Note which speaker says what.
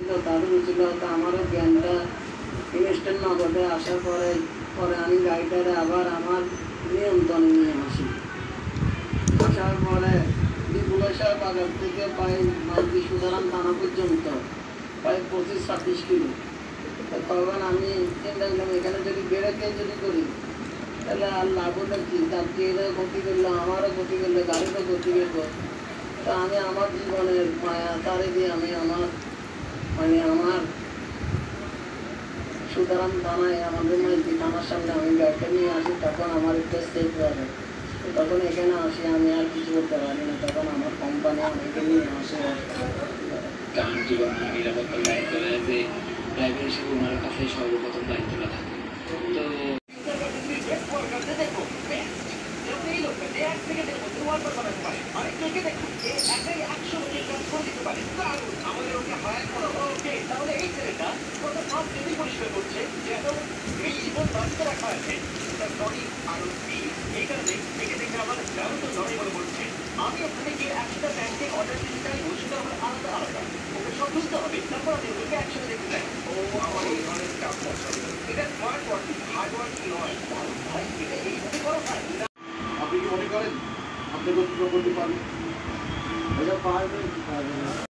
Speaker 1: ছিল, তাদের ছিল, তা আমারও জ্ঞানটা ইনস্ট্যান্ট নগদে আসার পরে পরে আমি গাড়িটারে আবার আমার নিয়ন্ত্রণে নিয়ে আসি। আসার পরে বিপুলেশ্বর বাজার থেকে প্রায় মাইকি সুতরাং থানা পর্যন্ত প্রায় 25-26 কিলো। তখন আমি চিন্তা করলাম এখানে যদি বেড়েকে যদি করি তাহলে আর লাভ হলো কি, যাত্রীরও ক্ষতি করলো, আমারও ক্ষতি করলো, গাড়িরও ক্ষতি করলো। তা আমি আমার জীবনের মায়া তারে দিয়ে আমি আমার সুতরাং থানায় আমাদের মাইকি থানার সামনে আমি গাড়িটা নিয়ে আসি। তখন আমার একটা সেফ লাগে, তখন এখানে আসি, আমি আর কিছু করতে পারি না। তখন আমার কোম্পানি আমাকে নিয়ে আসে।
Speaker 2: কারণ জীবন নিরাপত্তার দায়িত্ব যে ড্রাইভার হিসেবে ওনার কাছে সর্বপ্রথম দায়িত্বটা থাকে। তো
Speaker 3: আমি ওখানে গিয়ে 100টা ব্যাংকে অর্ডার দিতে চাই, ওষুধ আমার আলাদা আলাদা, ওকে সব বুঝতে হবে, তারপর আমি ওকে একসাথে দেখতে চাই। ও আমার এই ধরনের কাজ পছন্দ, এটা স্মার্ট ওয়ার্কিং, হার্ড ওয়ার্কিং নয়। ভাই এটা এইভাবে করা হয়।
Speaker 1: আপনি কি মনে করেন আপনি কর্তৃপক্ষ করতে পারবেন? এটা পারবেন কি পারবেন না?